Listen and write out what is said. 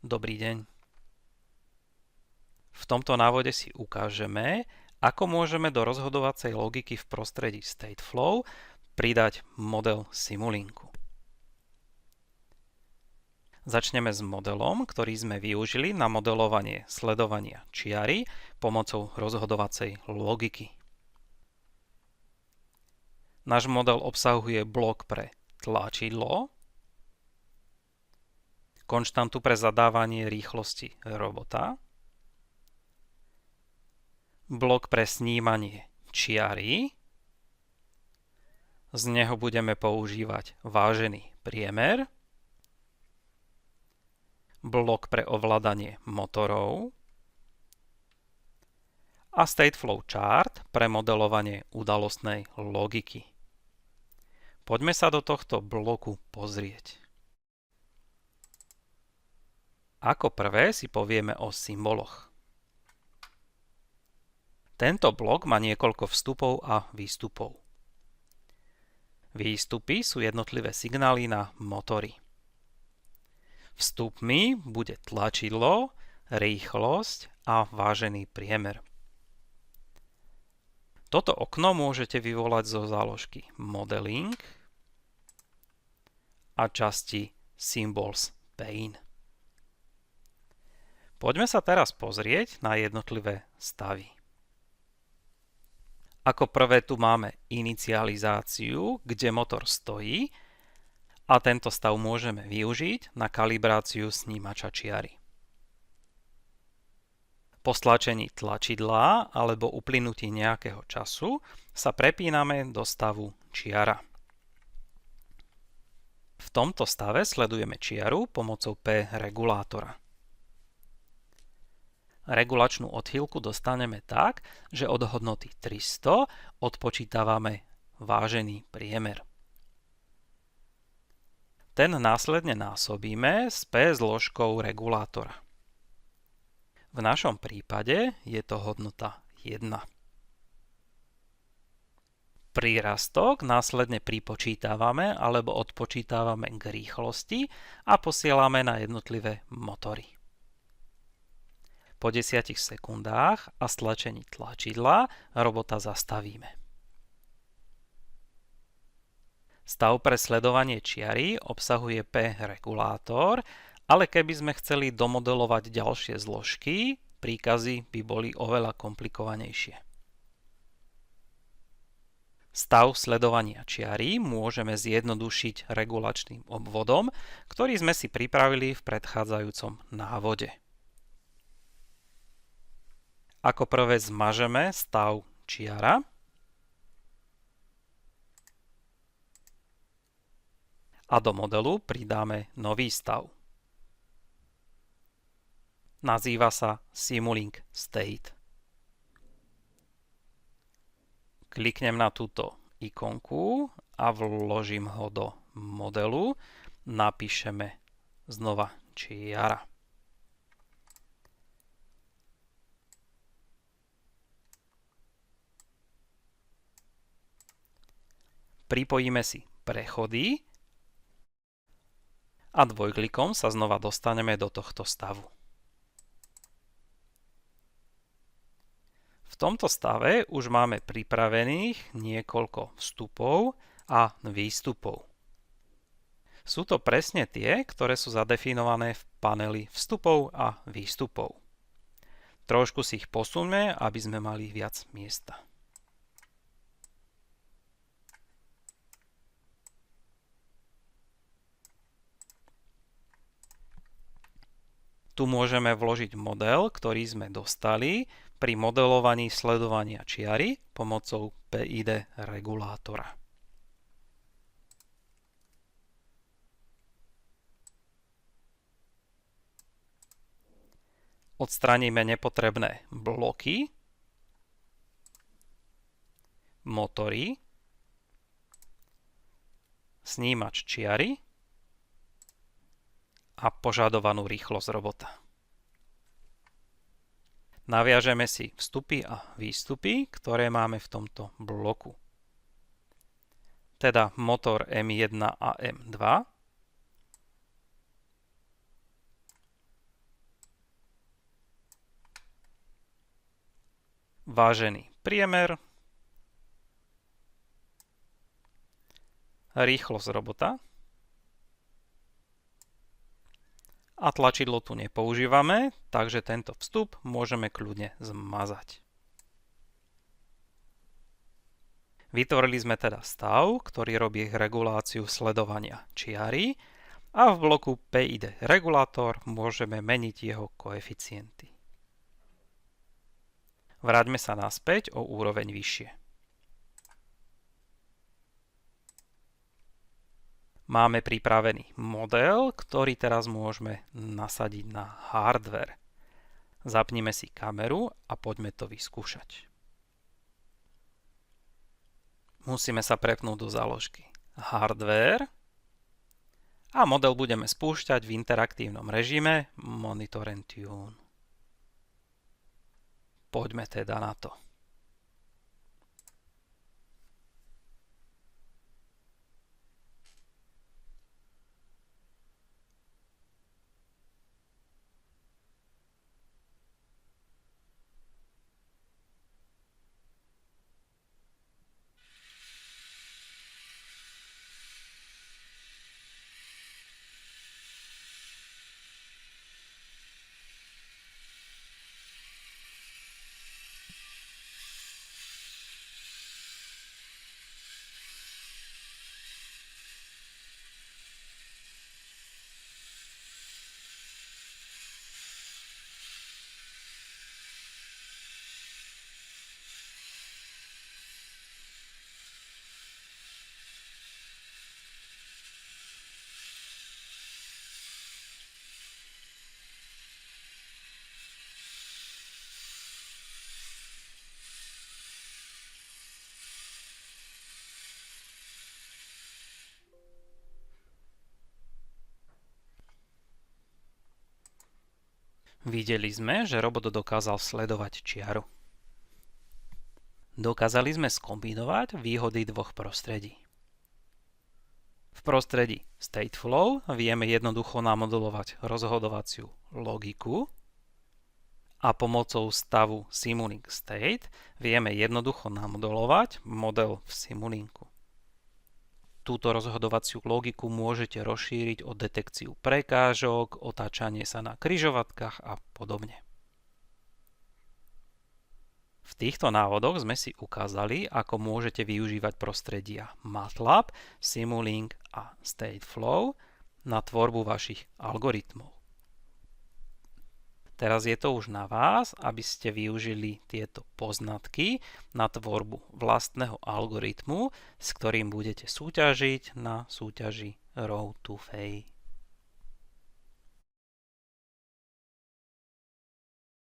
Dobrý deň. V tomto návode si ukážeme, ako môžeme do rozhodovacej logiky v prostredí Stateflow pridať model Simulinku. Začneme s modelom, ktorý sme využili na modelovanie sledovania čiary pomocou rozhodovacej logiky. Náš model obsahuje blok pre tlačidlo, konštantu pre zadávanie rýchlosti robota, blok pre snímanie čiary, z neho budeme používať vážený priemer, blok pre ovládanie motorov a Stateflow chart pre modelovanie udalostnej logiky. Poďme sa do tohto bloku pozrieť. Ako prvé si povieme o symboloch. Tento blok má niekoľko vstupov a výstupov. Výstupy sú jednotlivé signály na motory. Vstupmi bude tlačidlo, rýchlosť a vážený priemer. Toto okno môžete vyvolať zo záložky Modeling a časti Symbols pane. Poďme sa teraz pozrieť na jednotlivé stavy. Ako prvé tu máme inicializáciu, kde motor stojí a tento stav môžeme využiť na kalibráciu snímača čiary. Po stlačení tlačidla alebo uplynutí nejakého času sa prepíname do stavu čiara. V tomto stave sledujeme čiaru pomocou P regulátora. Regulačnú odchýlku dostaneme tak, že od hodnoty 300 odpočítavame vážený priemer. Ten následne násobíme s P zložkou regulátora. V našom prípade je to hodnota 1. Prírastok následne pripočítavame alebo odpočítavame k rýchlosti a posielame na jednotlivé motory. Po 10 sekundách a stlačení tlačidla robota zastavíme. Stav pre sledovanie čiary obsahuje P regulátor, ale keby sme chceli domodelovať ďalšie zložky, príkazy by boli oveľa komplikovanejšie. Stav sledovania čiary môžeme zjednodušiť regulačným obvodom, ktorý sme si pripravili v predchádzajúcom návode. Ako prvé zmažeme stav čiara a do modelu pridáme nový stav. Nazýva sa Simulink State. Kliknem na túto ikonku a vložím ho do modelu. Napíšeme znova čiara. Pripojíme si prechody a dvojklikom sa znova dostaneme do tohto stavu. V tomto stave už máme pripravených niekoľko vstupov a výstupov. Sú to presne tie, ktoré sú zadefinované v paneli vstupov a výstupov. Trošku si ich posuňme, aby sme mali viac miesta. Tu môžeme vložiť model, ktorý sme dostali pri modelovaní sledovania čiary pomocou PID regulátora. Odstraníme nepotrebné bloky, motory, snímač čiary a požadovanú rýchlosť robota. Naviažeme si vstupy a výstupy, ktoré máme v tomto bloku. Teda motor M1 a M2, vážený priemer, rýchlosť robota a tlačidlo tu nepoužívame, takže tento vstup môžeme kľudne zmazať. Vytvorili sme teda stav, ktorý robí reguláciu sledovania čiary a v bloku PID regulátor môžeme meniť jeho koeficienty. Vráťme sa naspäť o úroveň vyššie. Máme pripravený model, ktorý teraz môžeme nasadiť na hardware. Zapnime si kameru a poďme to vyskúšať. Musíme sa prepnúť do záložky hardware a model budeme spúšťať v interaktívnom režime Monitor and Tune. Poďme teda na to. Videli sme, že robot dokázal sledovať čiaru. Dokázali sme skombinovať výhody dvoch prostredí. V prostredí Stateflow vieme jednoducho namodelovať rozhodovaciu logiku a pomocou stavu Simulink State vieme jednoducho namodelovať model v Simulinku. Túto rozhodovaciu logiku môžete rozšíriť o detekciu prekážok, otáčanie sa na križovatkách a podobne. V týchto návodoch sme si ukázali, ako môžete využívať prostredia MATLAB, Simulink a Stateflow na tvorbu vašich algoritmov. Teraz je to už na vás, aby ste využili tieto poznatky na tvorbu vlastného algoritmu, s ktorým budete súťažiť na súťaži Road to Fame.